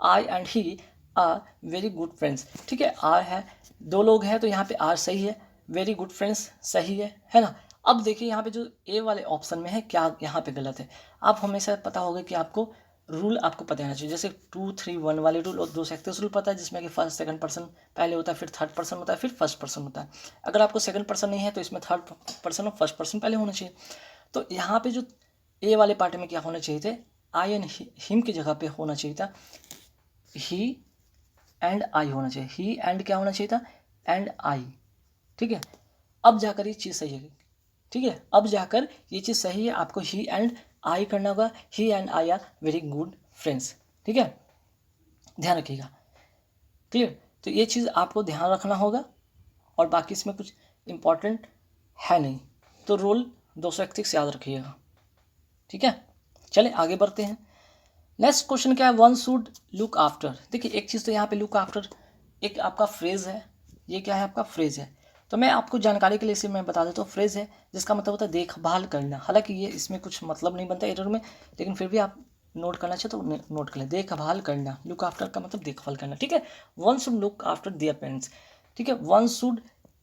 I and he are very good friends. ठीक है, are है, दो लोग हैं तो यहाँ पे आर सही है, वेरी गुड फ्रेंड्स सही है ना। अब देखिए यहाँ पे जो ए वाले ऑप्शन में है क्या यहाँ पे गलत है। आप हमेशा पता होगा कि आपको रूल आपको पता होना चाहिए, जैसे 2 3 1 वाले रूल और 2 सेक्टर्स रूल पता है, जिसमें कि फर्स्ट सेकंड पर्सन पहले होता है, फिर थर्ड पर्सन होता है, फिर फर्स्ट पर्सन होता है। अगर आपको सेकंड पर्सन नहीं है तो इसमें थर्ड पर्सन और फर्स्ट पर्सन पहले होना चाहिए। तो यहाँ पे जो ए वाले पार्ट में क्या होना चाहिए थे, आई एंड हिम की जगह पे होना चाहिए था ही एंड आई होना चाहिए, ही एंड क्या होना चाहिए था, एंड आई। ठीक है, अब जाकर ये चीज़ सही है। ठीक है, अब जाकर ये चीज़ सही है, आपको ही एंड आई करना होगा, he and I are very good friends. ठीक है, ध्यान रखिएगा। क्लियर, तो ये चीज़ आपको ध्यान रखना होगा और बाकी इसमें कुछ इंपॉर्टेंट है नहीं, तो रूल 231 याद रखिएगा। ठीक है, चले आगे बढ़ते हैं। नेक्स्ट क्वेश्चन क्या है, वन शुड लुक आफ्टर। देखिए एक चीज़ तो यहाँ पे लुक आफ्टर एक आपका फ्रेज है, ये क्या है आपका फ्रेज है। तो मैं आपको जानकारी के लिए इसे मैं बता देता हूँ, फ्रेज है जिसका मतलब होता है देखभाल करना। हालांकि ये इसमें कुछ मतलब नहीं बनता एरर में, लेकिन फिर भी आप नोट करना चाहिए तो नोट कर लें, देखभाल करना, लुक आफ्टर का मतलब देखभाल करना। ठीक है, one should look after their parents. ठीक है, वन शुड,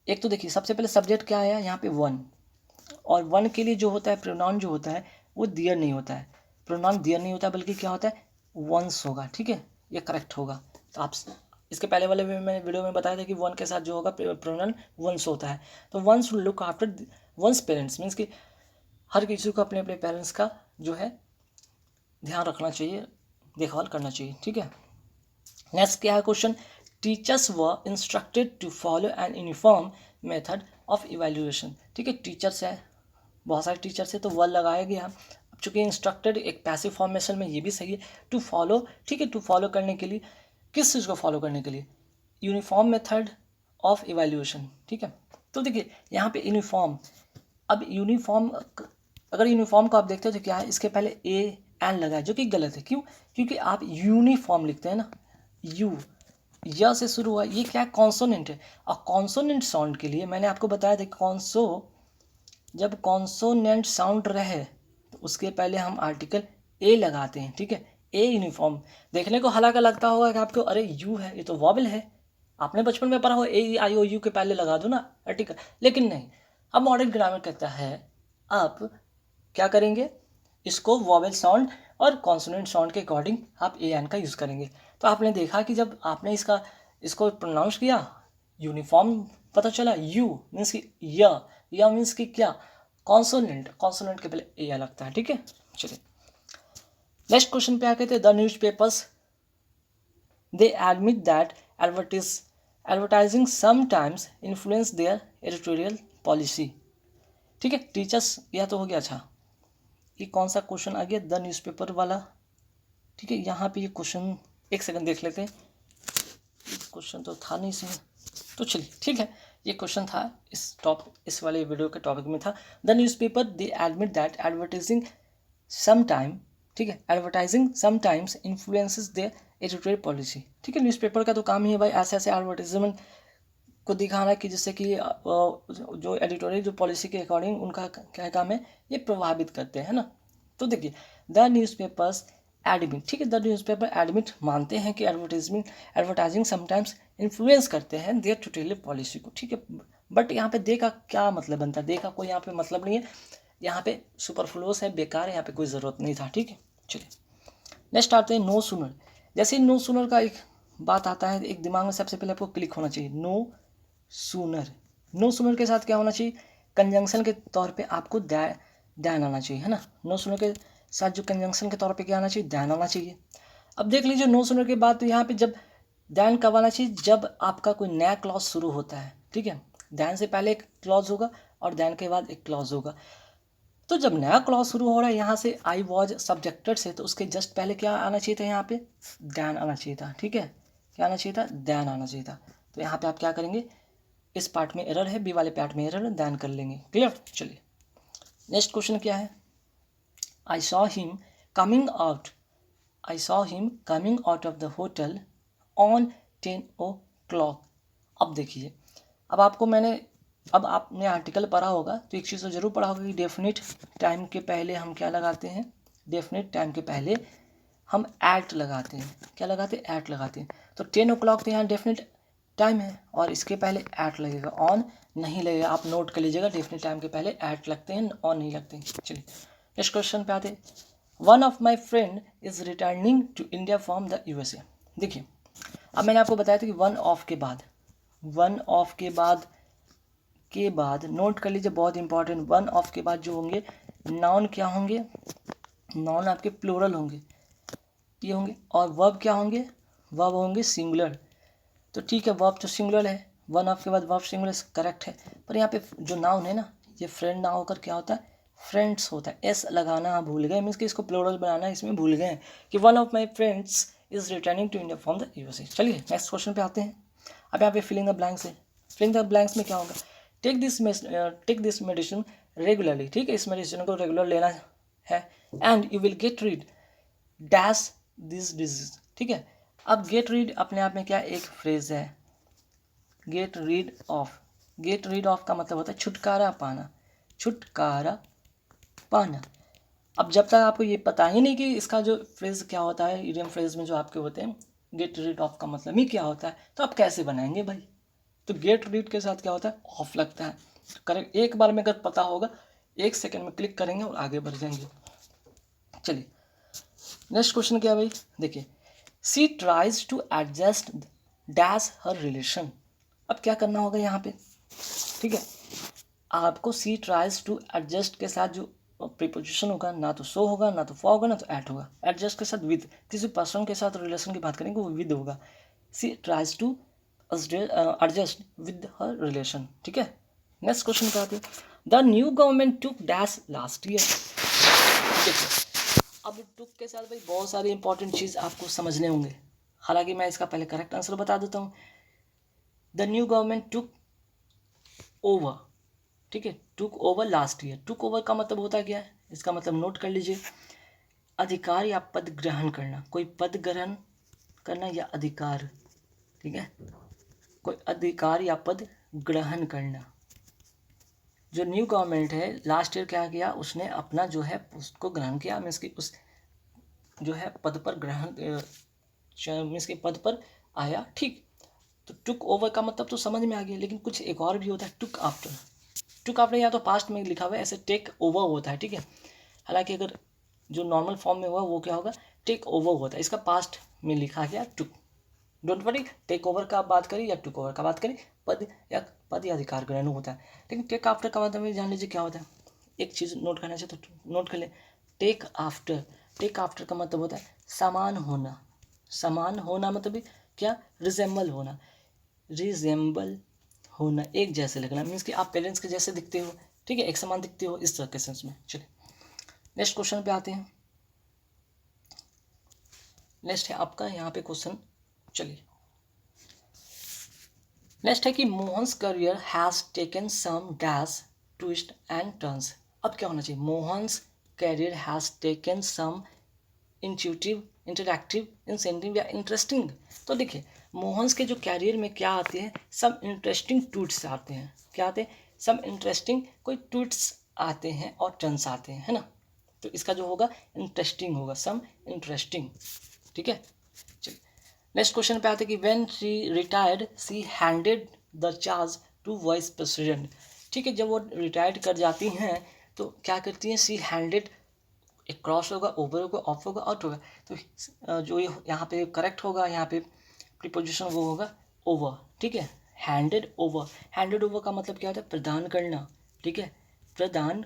एक तो देखिए सबसे पहले सब्जेक्ट क्या आया यहाँ पे वन, और वन के लिए जो होता है प्रोनाउन जो होता है वो दियर नहीं होता है, प्रोनाउन दियर नहीं होता है, बल्कि क्या होता है वंस होगा। ठीक है, ये करेक्ट होगा। तो आप इसके पहले वाले में मैंने वीडियो में बताया था कि वन के साथ जो होगा प्रोनाउन वंस होता है। तो one's look after one's parents means कि हर किसी को अपने अपने पेरेंट्स का जो है ध्यान रखना चाहिए, देखभाल करना चाहिए। ठीक है, नेक्स्ट क्या है question, teachers were instructed to follow an uniform method of evaluation. ठीक है, टीचर्स है, बहुत सारे टीचर्स है तो व लगाया गया। अब चूंकि इंस्ट्रक्टेड एक पैसिव फॉर्मेशन में ये भी सही है, टू फॉलो। ठीक है, टू फॉलो करने के लिए किस चीज़ को फॉलो करने के लिए, यूनिफॉर्म मेथड ऑफ इवेल्युएशन। ठीक है, तो देखिए यहाँ पे यूनिफॉर्म, अब यूनिफॉर्म अगर यूनिफॉर्म को आप देखते हो तो क्या है, इसके पहले ए एन लगा है जो कि गलत है। क्यों, क्योंकि आप यूनिफॉर्म लिखते हैं ना, यू य से शुरू हुआ, ये क्या है कॉन्सोनेंट है। और कॉन्सोनेंट साउंड के लिए मैंने आपको बताया था कॉन्सो, जब कॉन्सोनेंट साउंड रहे तो उसके पहले हम आर्टिकल ए लगाते हैं। ठीक है, ए यूनिफॉर्म देखने को हालांकि लगता होगा कि आपको अरे यू है, ये तो वॉबल है, आपने बचपन में पढ़ा हो ए आई ओ यू के पहले लगा दो ना आर्टिकल, लेकिन नहीं। अब मॉडर्न ग्रामर कहता है आप क्या करेंगे, इसको वॉवेल साउंड और कॉन्सोनेंट साउंड के अकॉर्डिंग आप ए एन का यूज़ करेंगे। तो आपने देखा कि जब आपने इसको प्रोनाउंस किया यूनिफॉर्म पता चला, यू मीन्स कि या मीन्स कि क्या कॉन्सोनेंट, कॉन्सोनेंट के पहले ए लगता है। ठीक है, चलिए नेक्स्ट क्वेश्चन पे आके थे, the newspapers they admit that advertising sometimes influence their editorial policy. ठीक है, टीचर्स यह तो हो गया। अच्छा ये कौन सा क्वेश्चन आ गया, द न्यूज़पेपर वाला। ठीक है, यहाँ पे ये क्वेश्चन एक सेकंड देख लेते हैं, क्वेश्चन तो था नहीं इसमें, तो चलिए ठीक है, ये क्वेश्चन था इस वाले वीडियो के टॉपिक में था, the newspaper they admit that advertising sometime. ठीक है, advertising sometimes influences the editorial policy. ठीक है, न्यूज़पेपर का तो काम ही है भाई ऐसे ऐसे एडवर्टाइजमेंट को दिखाना कि जिससे कि जो एडिटोरियल जो पॉलिसी के अकॉर्डिंग उनका क्या काम है, ये प्रभावित करते हैं ना। तो देखिए द न्यूज़पेपर्स एडमिट, ठीक है, द न्यूज़पेपर एडमिट मानते हैं कि एडवर्टाइजिंग समटाइम्स इन्फ्लुएंस करते हैं देयर एडिटोरियल पॉलिसी को। ठीक है, बट यहाँ पे दे का क्या मतलब बनता है, दे का कोई यहाँ पे मतलब नहीं है, यहाँ पे सुपरफ्लुअस है, बेकार है, यहाँ पे कोई ज़रूरत नहीं था। ठीक है, चलिए नेक्स्ट आते हैं नो सुनर। जैसे नो सुनर का एक बात आता है, एक दिमाग में सबसे पहले आपको क्लिक होना चाहिए, नो सूनर। नो सूनर के साथ क्या होना चाहिए, कंजंक्शन के तौर पे आपको दैन आना चाहिए, है ना। नो सूनर के साथ जो कंजंक्शन के तौर पे क्या आना चाहिए, दैन आना चाहिए। अब देख लीजिए नो सूनर के बाद तो यहाँ पे जब दैन कब आना चाहिए, जब आपका कोई नया क्लॉज शुरू होता है। ठीक है, दैन से पहले एक क्लॉज होगा और दैन के बाद एक क्लॉज होगा। तो जब नया क्लॉज शुरू हो रहा है यहाँ से आई वॉज सब्जेक्टेड से, तो उसके जस्ट पहले क्या आना चाहिए था, यहाँ पे दैन आना चाहिए था। ठीक है, क्या आना चाहिए था, दैन आना चाहिए था। तो यहाँ पे आप क्या करेंगे, इस पार्ट में एरर है, बी वाले पार्ट में एरर है, दैन कर लेंगे। क्लियर, चलिए नेक्स्ट क्वेश्चन क्या है, I saw him coming out, I saw him coming out of the hotel on 10 o'clock। अब देखिए, अब आपने आर्टिकल पढ़ा होगा तो एक चीज़ तो जरूर पढ़ा होगा कि डेफिनेट टाइम के पहले हम क्या लगाते हैं, डेफिनेट टाइम के पहले हम एट लगाते हैं, क्या लगाते हैं, एट लगाते हैं। तो 10 o'clock तो यहाँ डेफिनेट टाइम है और इसके पहले एट लगेगा, ऑन नहीं लगेगा। आप नोट कर लीजिएगा, डेफिनेट टाइम के पहले एट लगते हैं, ऑन नहीं लगते हैं। चलिए नेक्स्ट क्वेश्चन पे आते हैं। One of my friend is returning to India from the USA। देखिए अब मैंने आपको बताया था कि वन ऑफ के बाद, वन ऑफ के बाद नोट कर लीजिए, बहुत इंपॉर्टेंट। वन ऑफ के बाद जो होंगे नाउन क्या होंगे, नाउन आपके प्लूरल होंगे, ये होंगे। और वर्ब क्या होंगे, वर्ब होंगे सिंगुलर। तो ठीक है, वर्ब तो सिंगुलर है, वन ऑफ के बाद वर्ब सिंगुलर करेक्ट है। पर यहाँ पे जो नाउन है ना, ये फ्रेंड ना होकर क्या होता है, फ्रेंड्स होता है। एस लगाना भूल गए, मीन्स कि इसको प्लूरल बनाना इसमें भूल गए कि one of my friends is returning to India from the USA। चलिए नेक्स्ट क्वेश्चन पे आते हैं। अब यहाँ पे फिलिंग द ब्लैंक्स है। फिलिंग द ब्लैंक्स में क्या होगा, टेक दिस मेडिसिन रेगुलरली। ठीक है, इस मेडिसिन को रेगुलर लेना है, and you will get rid dash this disease. ठीक है, अब गेट रीड अपने आप में क्या एक फ्रेज है, get rid of. Get rid of का मतलब होता है छुटकारा पाना, छुटकारा पाना। अब जब तक आपको ये पता ही नहीं कि इसका जो फ्रेज क्या होता है, इडियम फ्रेज में जो आपके होते हैं, गेट रीड ऑफ का मतलब ही क्या होता है, तो आप कैसे बनाएंगे भाई। तो गेट रीड के साथ क्या होता है, ऑफ लगता है। करेक्ट, एक बार में अगर पता होगा, 1 सेकेंड में क्लिक करेंगे और आगे बढ़ जाएंगे। चलिए नेक्स्ट क्वेश्चन क्या है भाई, देखिए she tries to adjust dash her relation. अब क्या करना होगा यहाँ पे, ठीक है, आपको सी ट्राइज टू एडजस्ट के साथ जो प्रीपोजिशन होगा, ना तो सो होगा, ना तो फॉर होगा, ना तो एट होगा। एडजस्ट के साथ विद, किसी पर्सन के साथ रिलेशन की बात करेंगे वो विद होगा। She tries to adjust with her relation. ठीक है, नेक्स्ट क्वेश्चन क्या आती है, the new government took dash last year. देखिए अब टुक के साथ भाई बहुत सारे इंपॉर्टेंट चीज़ आपको समझने होंगे, हालांकि मैं इसका पहले करेक्ट आंसर बता देता हूँ। The new government took over, ठीक है, took over last year. Took over का मतलब होता है क्या है, इसका मतलब नोट कर लीजिए, अधिकार या पद ग्रहण करना, कोई पद ग्रहण करना या अधिकार। ठीक है, कोई अधिकार या पद ग्रहण करना। जो न्यू गवर्नमेंट है लास्ट ईयर क्या किया, उसने अपना जो है उसको ग्रहण किया, मीन्स की उस जो है पद पर ग्रहण, मीन्स के पद पर आया। ठीक, तो टुक ओवर का मतलब तो समझ में आ गया, लेकिन कुछ एक और भी होता है, टुक आफ्टर। टुक आफ्टर या तो पास्ट में लिखा हुआ है, ऐसे टेक ओवर होता है। ठीक है, हालांकि अगर जो नॉर्मल फॉर्म में हुआ वो क्या होगा, टेक ओवर होता है, इसका पास्ट में लिखा गया टुक। डोंट वरी, टेक ओवर का बात करें या टुक ओवर का बात करें, पद या अधिकार ग्रहण होता है। लेकिन टेक आफ्टर का मतलब जान लीजिए क्या होता है, एक चीज़ नोट करना चाहिए तो नोट कर ले, टेक आफ्टर। टेक आफ्टर का मतलब होता है समान होना। समान होना मतलब क्या, रिजेंबल होना, रिजेंबल होना, एक जैसे लगना, मीन्स कि आप पेरेंट्स के जैसे दिखते हो। ठीक है, एक समान दिखते हो, इस तरह के सेंस में। चलिए नेक्स्ट क्वेश्चन पे आते हैं। नेक्स्ट है आपका यहाँ पे क्वेश्चन, चलिए नेक्स्ट है कि Mohan's career has taken some dash twist and turns. अब क्या होना चाहिए, Mohan's career has taken some intuitive, interactive, incentive या इंटरेस्टिंग। तो देखिए मोहन्स के जो कैरियर में क्या आते हैं, सब इंटरेस्टिंग ट्वीट्स आते हैं। क्या आते हैं, सब इंटरेस्टिंग कोई ट्वीट्स आते हैं और टर्न्स आते हैं, है ना। तो इसका जो होगा इंटरेस्टिंग होगा, सम इंटरेस्टिंग। ठीक है, चलिए नेक्स्ट क्वेश्चन पे आते हैं कि when she retired she handed the charge to vice president. ठीक है, जब वो रिटायर्ड कर जाती हैं तो क्या करती हैं, सी हैंडेड, एक क्रॉस होगा, ओवर होगा, ऑफ होगा, आउट होगा। तो जो ये यहाँ पे करेक्ट होगा, यहाँ पे प्रीपोजिशन वो होगा ओवर। ठीक है, हैंडेड ओवर। हैंडेड ओवर का मतलब क्या होता है, प्रदान करना। ठीक है, प्रदान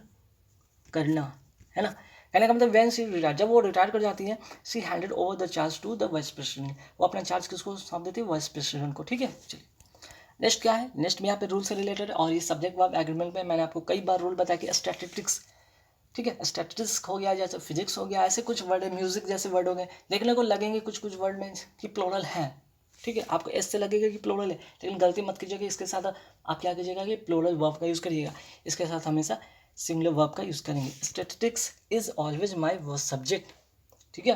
करना, है ना। कहने का मतलब व्हेन सी रिटायर, जब वो रिटायर कर जाती है, she handed over the charge to the vice president. वो अपना चार्ज किसको सौंप देती है, वाइस प्रेसिडेंट को। ठीक है, चलिए नेक्स्ट क्या है, नेक्स्ट में यहाँ पे रूल से रिलेटेड, और ये सब्जेक्ट वर्ब एग्रीमेंट में मैंने आपको कई बार रूल बताया कि स्टैटिस्टिक्स। ठीक है, स्टैटिस्टिक्स हो गया, जैसे फिजिक्स हो गया, ऐसे कुछ वर्ड है, म्यूजिक जैसे वर्ड हो गए, देखने को लगेंगे कुछ कुछ वर्ड में कि प्लूरल है। ठीक है, आपको ऐसे लगेगा कि प्लूरल है, लेकिन गलती मत कीजिएगा, इसके साथ आप क्या कीजिएगा कि प्लूरल वर्ब का यूज़ करिएगा, इसके साथ हमेशा सिंगुलर वर्ब का यूज़ करेंगे। Statistics is always my worst subject. ठीक है,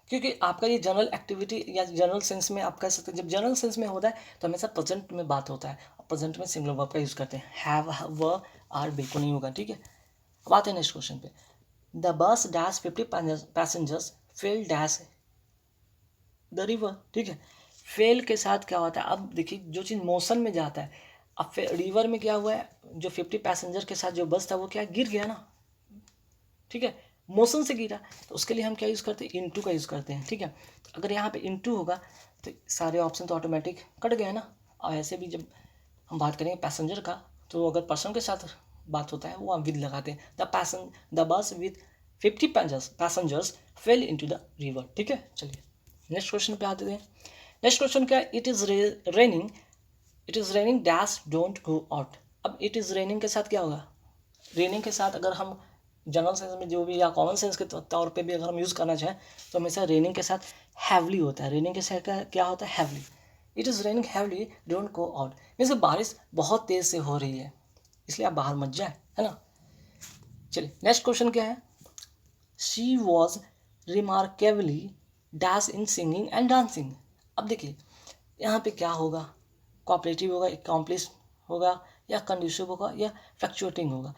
क्योंकि आपका ये जनरल एक्टिविटी या जनरल सेंस में आप कह सकते हैं, जब जनरल सेंस में होता है तो हमेशा प्रेजेंट में बात होता है, और प्रेजेंट में सिंगुलर वर्ब का यूज़ करते हैं, हैव व आर बिल्कुल नहीं होगा। ठीक है, अब आते हैं नेक्स्ट क्वेश्चन पे। The bus dash 50 passengers fail dash the river, ठीक है। फेल के साथ क्या होता है, अब देखिए जो चीज़ मोशन में जाता है, अब रिवर में क्या हुआ है, जो 50 पैसेंजर के साथ जो बस था वो क्या गिर गया ना, ठीक है, मोशन से गिरा, तो उसके लिए हम क्या यूज़ करते हैं, इनटू का यूज़ करते हैं, ठीक है। तो अगर यहाँ पे इनटू होगा तो सारे ऑप्शन तो ऑटोमेटिक कट गए ना। और ऐसे भी जब हम बात करेंगे पैसेंजर का, तो अगर पर्सन के साथ बात होता है वो हम विद लगाते हैं, the bus with 50 passengers fail into the river, ठीक है। चलिए नेक्स्ट क्वेश्चन पे आते हैं। नेक्स्ट क्वेश्चन क्या है, it is raining dash don't go out. अब इट इज़ रेनिंग के साथ क्या होगा, रेनिंग के साथ अगर हम जनरल सेंस में जो भी या कॉमन सेंस के तौर पे भी अगर हम यूज़ करना चाहें तो हमेशा रेनिंग के साथ हैवली होता है। रेनिंग के साथ क्या होता है, heavily. It is raining heavily don't go out, means बारिश बहुत तेज़ से हो रही है इसलिए आप बाहर मत जाए, है ना। चलिए नेक्स्ट क्वेश्चन क्या है, she was remarkably dash in singing and dancing. अब देखिए यहाँ पे क्या होगा, कोऑपरेटिव होगा, एकम्प्लिस होगा, या कंड्यूसिव होगा, या फ्लक्चुएटिंग होगा।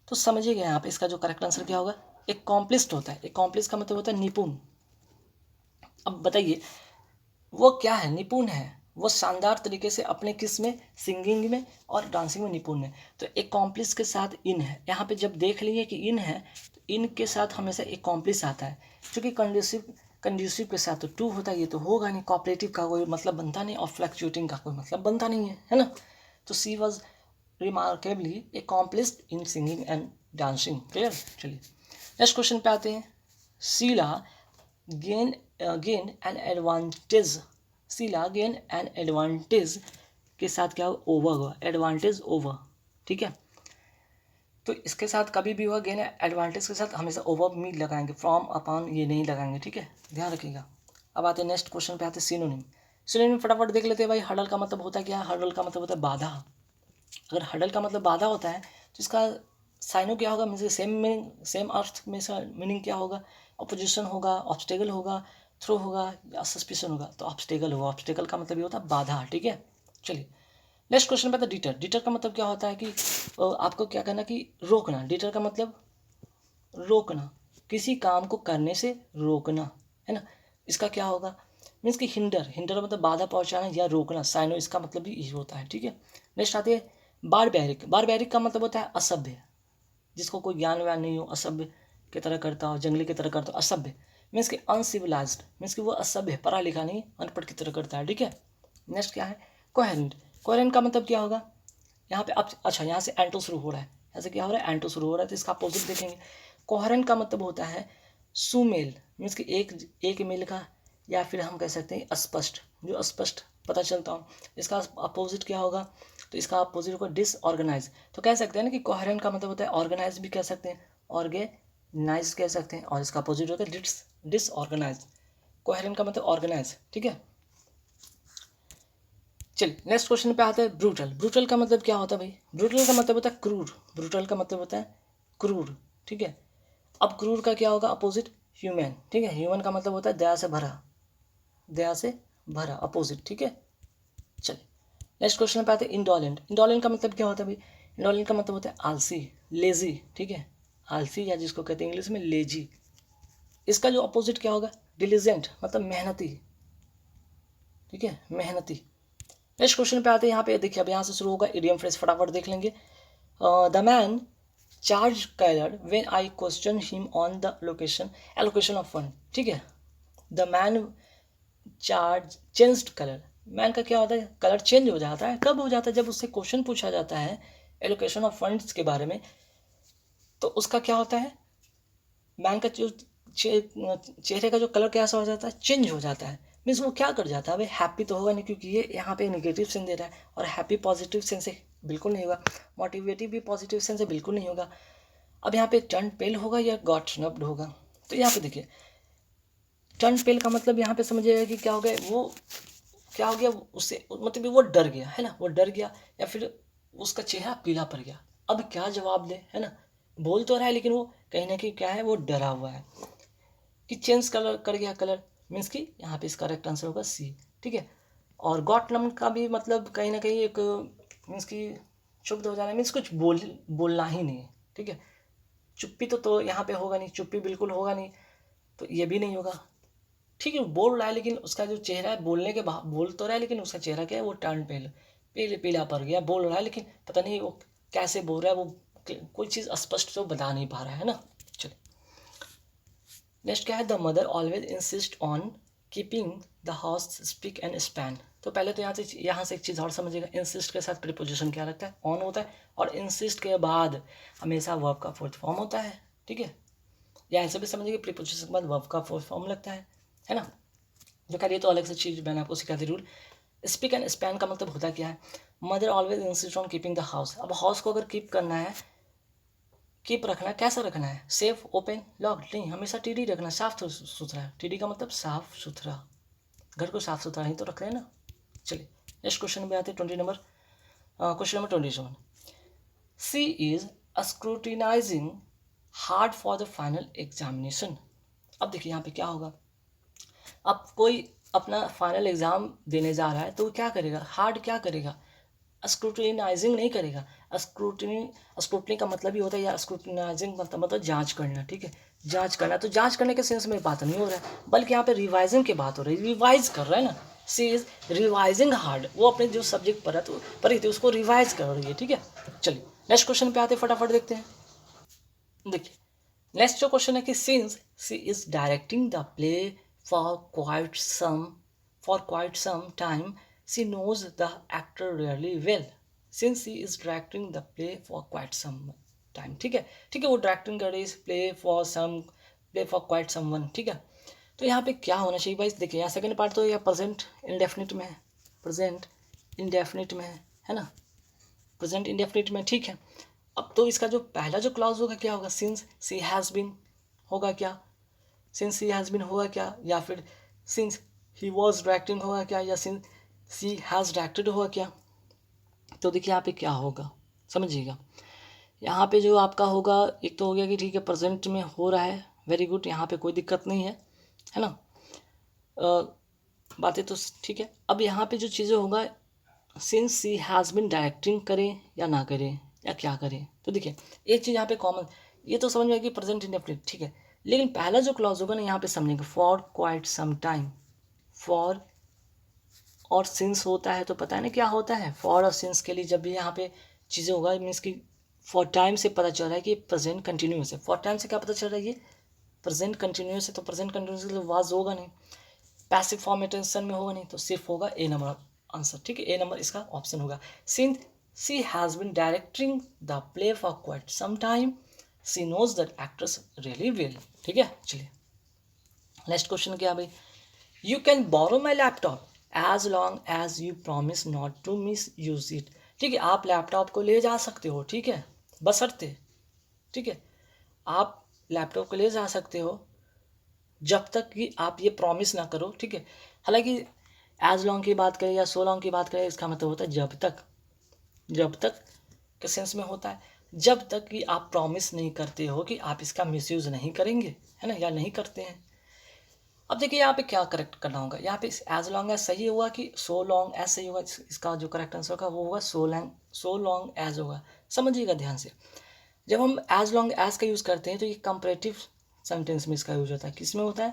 तो समझिएगा यहाँ पे इसका जो करेक्ट आंसर क्या होगा, एकम्प्लिस्ड होता है। एकम्प्लिस का मतलब होता है निपुण। अब बताइए वो क्या है, निपुण है, वो शानदार तरीके से अपने किस में, सिंगिंग में और डांसिंग में निपुण है। तो एकम्प्लिस के साथ इन है, यहाँ पे जब देख लिए कि इन है तो इन के साथ हमेशा एकम्प्लिस आता है, क्योंकि कंड्यूसिव के साथ तो टू होता है, ये तो होगा नहीं, कोऑपरेटिव का कोई मतलब बनता नहीं और फ्लक्चुएटिंग का कोई मतलब बनता नहीं है ना। तो she was remarkably accomplished in singing and dancing, clear. चलिए नेक्स्ट क्वेश्चन पे आते हैं, Sheela gain an advantage, Sheela gain an advantage के साथ क्या हो, ओवर हुआ, एडवांटेज ओवर, ठीक है। तो इसके साथ कभी भी हुआ गेन एडवांटेज के साथ हमेशा ओवर मी लगाएंगे, फ्रॉम अपॉन ये नहीं लगाएंगे, ठीक है, ध्यान रखिएगा। अब आते हैं नेक्स्ट क्वेश्चन पे आते हैं सिनोनिम। सिनोनिम फटाफट देख लेते हैं भाई। हडल का मतलब होता है क्या, हडल का मतलब होता है बाधा। अगर हडल का मतलब बाधा होता है तो इसका साइनो क्या होगा, मीन्स सेम मीनिंग, सेम अर्थ में इसका मीनिंग क्या होगा, अपोजिशन होगा, ऑब्स्टेकल होगा, थ्रो होगा, या सस्पिशन होगा। तो ऑब्स्टेकल होगा, ऑब्स्टेकल का मतलब ये होता है बाधा, ठीक है। चलिए नेक्स्ट क्वेश्चन पे था डिटर। डिटर का मतलब क्या होता है कि आपको क्या करना कि रोकना। डिटर का मतलब रोकना, किसी काम को करने से रोकना, है ना। इसका क्या होगा, मीन्स कि हिंडर, हिंडर मतलब बाधा पहुंचाना या रोकना, साइनो इसका मतलब भी यही होता है, ठीक है। नेक्स्ट आते हैं बारबैरिक। बारबैरिक का मतलब होता है असभ्य, जिसको कोई ज्ञान व्यान नहीं हो, असभ्य की तरह करता हो, जंगली की तरह करता हो, असभ्य मीन्स कि अनसिविलाइज्ड, मीन्स कि वो असभ्य, पढ़ा लिखा नहीं, अनपढ़ की तरह करता है, ठीक है। नेक्स्ट क्या है, कोहेरेंट। कोहेरेंट का मतलब क्या होगा, यहाँ पे अब अच्छा यहाँ से एंटो शुरू हो रहा है, यहाँ से क्या हो रहा है, एंटो शुरू हो रहा है, तो इसका अपोजिट देखेंगे। कोहेरेंट का मतलब होता है सुमेल, मीन्स कि एक मेल का, या फिर हम कह सकते हैं स्पष्ट, जो अस्पष्ट पता चलता हो। इसका अपोजिट क्या होगा, तो इसका अपोजिट होगा डिसऑर्गेनाइज। तो कह सकते हैं ना कि कोहेरेंट का मतलब होता है ऑर्गेनाइज भी कह सकते हैं, ऑर्गेनाइज कह सकते हैं, और इसका अपोजिट होगा डिसऑर्गेनाइज। कोहेरेंट का मतलब ऑर्गेनाइज, ठीक है। चलिए नेक्स्ट क्वेश्चन पे आते हैं, ब्रूटल। ब्रूटल का मतलब क्या होता है भाई, ब्रूटल का मतलब होता है क्रूर। ब्रूटल का मतलब होता है क्रूर, ठीक है। अब क्रूर का क्या होगा अपोजिट, ह्यूमन, ठीक है। ह्यूमन का मतलब होता है दया से भरा, दया से भरा अपोजिट, ठीक है। चलिए नेक्स्ट क्वेश्चन पे आते हैं, इंडोलेंट। इंडोलेंट का मतलब क्या होता है भाई, इंडोलेंट का मतलब होता है आलसी, लेजी, ठीक है, आलसी, या जिसको कहते हैं इंग्लिश में लेजी। इसका जो अपोजिट क्या होगा, डिलीजेंट, मतलब मेहनती, ठीक है, मेहनती। नेक्स्ट क्वेश्चन पे आते हैं, यहाँ पे देखिए, अब यहाँ से शुरू होगा इडियम फ्रेज, फटाफट देख लेंगे। The man charge colour when I question him on the location allocation of fund, ठीक है। The man charge changed colour, man का क्या होता है, कलर चेंज हो जाता है, कब हो जाता है, जब उससे क्वेश्चन पूछा जाता है एलोकेशन ऑफ फंड्स के बारे में, तो उसका क्या होता है, मैन का जो चेहरे का जो कलर कैसा हो जाता है, चेंज हो जाता है। मीन्स वो क्या कर जाता है भाई, हैप्पी तो होगा नहीं, क्योंकि ये यहाँ पे नेगेटिव सेंस दे रहा है, और हैप्पी पॉजिटिव सेंस से बिल्कुल नहीं होगा, मोटिवेटिव भी पॉजिटिव सेंस से बिल्कुल नहीं होगा। अब यहाँ पे टर्न पेल होगा या गॉट स्नब्ड होगा। तो यहाँ पे देखिए टर्न पेल का मतलब यहाँ पे समझिएगा कि क्या हो गया, वो क्या हो गया, उससे मतलब वो डर गया, है ना, वो डर गया, या फिर उसका चेहरा पीला पड़ गया। अब क्या जवाब दे, है ना, बोल तो रहा है लेकिन वो कहीं ना कहीं क्या है, वो डरा हुआ है कि चेंज कलर कर गया कलर, मीन्स कि यहाँ पे इसका करेक्ट आंसर होगा सी, ठीक है। और गॉट नम का भी मतलब कहीं ना कहीं एक मीन्स कि क्षुब्ध हो जाना, मीन्स कुछ बोलना ही नहीं है, ठीक है, चुप्पी तो यहाँ पे होगा नहीं, चुप्पी बिल्कुल होगा नहीं, तो ये भी नहीं होगा। ठीक है, बोल रहा है लेकिन उसका जो चेहरा है, बोलने के बाद बोल तो रहा है लेकिन उसका चेहरा क्या है, वो टर्न पीला पड़ गया। बोल रहा है लेकिन पता नहीं वो कैसे बोल रहा है, वो कोई चीज़ स्पष्ट तो बता नहीं पा रहा है ना। चलिए नेक्स्ट क्या है, the mother always insist on keeping the house spick and span. तो पहले तो यहाँ से एक चीज़ और समझिएगा, इंसिस्ट के साथ प्रीपोजिशन क्या लगता है, ऑन होता है, और इंसिस्ट के बाद हमेशा वर्ब का फोर्थ फॉर्म होता है। ठीक है, या ऐसे भी समझिए प्रीपोजिशन के बाद वर्ब का फोर्थ फॉर्म लगता है ना। जो कह रही है तो अलग से चीज़ मैंने आपको सिखा दी रूल। स्पिक एंड स्पैन का मतलब होता क्या है, mother always insist on keeping the house. अब हाउस को अगर कीप करना है, कीप रखना है, कैसा रखना है, सेफ, ओपन, लॉक्ड नहीं, हमेशा टीडी रखना, साफ सुथरा। टीडी का मतलब साफ सुथरा, घर को साफ सुथरा ही तो रख रहे हैं ना। चलिए नेक्स्ट क्वेश्चन में आते हैं 20 number, question number 27। She is scrutinising hard for the final examination. अब देखिए यहाँ पे क्या होगा, अब कोई अपना फाइनल एग्जाम देने जा रहा है तो क्या करेगा, हार्ड क्या करेगा, स्क्रूटिनाइजिंग नहीं करेगा। स्क्रूटनी का मतलब ही होता है, या स्क्रूटिनाइजिंग मतलब जांच करना। ठीक है, जांच करना, तो जांच करने के सेंस में बात नहीं हो रहा है, बल्कि यहाँ पे रिवाइजिंग की बात हो रही है, रिवाइज कर रहा है ना। सी इज रिवाइजिंग हार्ड, वो अपने जो सब्जेक्ट पढ़ी थी उसको रिवाइज कर रही है। ठीक है, चलिए नेक्स्ट क्वेश्चन पे आते फटाफट देखते हैं। देखिए नेक्स्ट जो क्वेश्चन है कि since she is directing the play for quite some time she knows the actor really well since he is directing the play for quite some time। ठीक है, वो डायरेक्टिंग कर रही है प्ले फॉर क्वाइट समवन। ठीक है, तो यहाँ पे क्या होना चाहिए भाई, देखिए यहाँ सेकंड पार्ट तो यह प्रेजेंट इंडेफिनिट में है, प्रेजेंट इंडेफिनिट में है ना, प्रेजेंट इंडेफिनिट में। ठीक है, अब तो इसका जो पहला जो क्लॉज होगा क्या होगा, सिंस सी हैज़ बीन होगा क्या, सिंस सी हैज़ बीन होगा क्या, या फिर सिंस ही वॉज डायरेक्टिंग होगा क्या, या सिंस सी हैज़ डायरेक्टेड होगा क्या। तो देखिए यहाँ पे क्या होगा समझिएगा, यहाँ पे जो आपका होगा एक तो हो गया कि ठीक है प्रेजेंट में हो रहा है, वेरी गुड, यहाँ पे कोई दिक्कत नहीं है ना, बातें तो ठीक है। अब यहाँ पे जो चीज़ें होगा, since she has been directing करें या ना करें या क्या करें, तो देखिए एक चीज़ यहाँ पे कॉमन, ये तो समझ में आएगी प्रेजेंट इंडेफिनिट। ठीक है, लेकिन पहला जो क्लॉज होगा ना यहाँ पे समझेंगे, for quite some time, for और सिंस होता है तो पता है ना क्या होता है, फॉर और सिंस के लिए जब भी यहाँ पे चीज़ें होगा, मीन्स कि फॉर टाइम से पता चल रहा है कि प्रेजेंट कंटिन्यूस है। फॉर टाइम से क्या पता चल रहा है, ये प्रेजेंट कंटिन्यूस है, तो प्रेजेंट कंटिन्यूस के लिए वाज होगा नहीं, पैसिव फॉर्म में टेंशन में होगा नहीं, तो सिर्फ होगा ए नंबर आंसर। ठीक है, ए नंबर इसका ऑप्शन होगा। Since she has been directing the play for quite some time she knows that actress really well. ठीक है, चलिए नेक्स्ट क्वेश्चन क्या भाई, you can borrow my laptop as long as you promise not to misuse it. ठीक है, आप laptop को ले जा सकते हो, ठीक है, बशर्ते, ठीक है, आप लैपटॉप को ले जा सकते हो जब तक कि आप ये प्रॉमिस ना करो। ठीक है, हालांकि एज लॉन्ग की बात करें या सो लॉन्ग की बात करें, इसका मतलब होता है जब तक के सेंस में होता है, जब तक कि आप प्रॉमिस नहीं करते हो कि आप इसका मिसयूज़ नहीं करेंगे, है ना, या नहीं करते हैं। अब देखिए यहाँ पे क्या करेक्ट करना होगा, यहाँ पे एज लॉन्ग एज सही होगा कि सो लॉन्ग एज सही होगा, इसका जो करेक्ट आंसर होगा वो होगा सो लॉन्ग एज होगा। समझिएगा ध्यान से, जब हम एज लॉन्ग एज का यूज़ करते हैं तो ये कंपैरेटिव सेंटेंस में इसका यूज होता है। किस में होता है,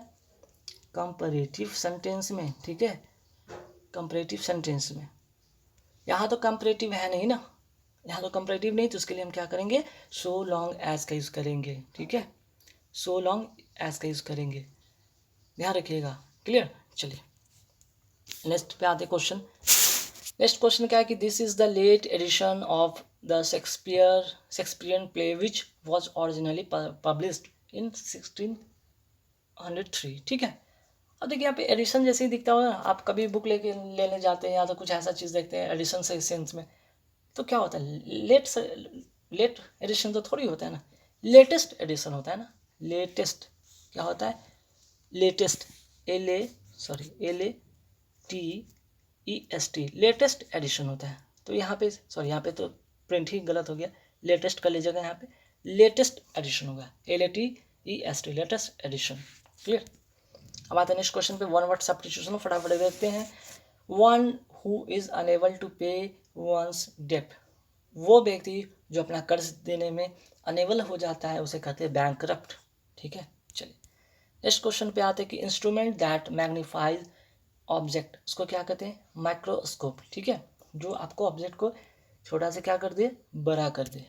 कंपैरेटिव सेंटेंस में। ठीक है, कंपैरेटिव सेंटेंस में, यहाँ तो कंपैरेटिव है नहीं ना, यहाँ तो कंपैरेटिव नहीं, तो उसके लिए हम क्या करेंगे, सो लॉन्ग एज का यूज़ करेंगे। ठीक है, सो लॉन्ग एज का यूज़ करेंगे, ध्यान रखिएगा, क्लियर। चलिए नेक्स्ट पे आते क्वेश्चन। नेक्स्ट क्वेश्चन क्या है कि this is the late edition of the Shakespearean play which was originally published in 1603। ठीक है, अब देखिए यहाँ पे एडिशन जैसे ही दिखता होगा, आप कभी बुक लेने जाते हैं या तो कुछ ऐसा चीज़ देखते हैं एडिशन से सेंस में, तो क्या होता है, लेट एडिशन तो थोड़ी होता है ना, लेटेस्ट एडिशन होता है ना, लेटेस्ट क्या होता है, लेटेस्ट, LATEST, लेटेस्ट एडिशन होता है। तो यहाँ पे सॉरी, यहाँ पे तो प्रिंट ही गलत हो गया, लेटेस्ट कर लीजिएगा, यहाँ पे लेटेस्ट एडिशन होगा, LATEST, लेटेस्ट एडिशन। क्लियर। अब आते हैं नेक्स्ट क्वेश्चन पे, वन वर्ड सब्स्टिट्यूशन फटाफट देखते हैं। One who is unable to pay one's debt, वो व्यक्ति जो अपना कर्ज देने में अनेबल हो जाता है उसे कहते हैं बैंकरप्ट। ठीक है, चलिए नेक्स्ट क्वेश्चन पे आते हैं कि इंस्ट्रूमेंट दैट मैग्नीफाइज ऑब्जेक्ट, उसको क्या कहते हैं? माइक्रोस्कोप। ठीक है, जो आपको ऑब्जेक्ट को छोटा से क्या कर दे, बड़ा कर दे।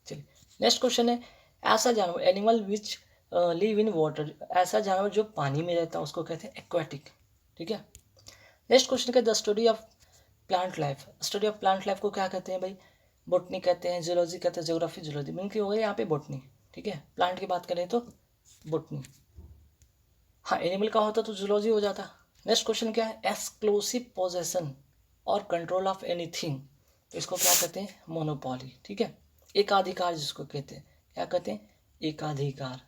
चलिए नेक्स्ट क्वेश्चन है, ऐसा जानवर animal which live in water, ऐसा जानवर जो पानी में रहता है उसको कहते हैं एक्वाटिक। ठीक है, नेक्स्ट क्वेश्चन का the study of plant life, study of plant life को क्या कहते हैं भाई? बोटनी कहते हैं, जियोलॉजी कहते हैं, ज्योग्राफी जियोलॉजी, मीन की हो गई यहाँ पे बोटनी। ठीक है, प्लांट की बात करें तो बोटनी। हाँ, एनिमल का होता तो जूलॉजी हो जाता। नेक्स्ट क्वेश्चन क्या है? एक्सक्लूसिव पोजेशन और कंट्रोल ऑफ एनीथिंग, तो इसको क्या कहते हैं? मोनोपोली। ठीक है, एकाधिकार जिसको कहते हैं, क्या कहते हैं? एकाधिकार।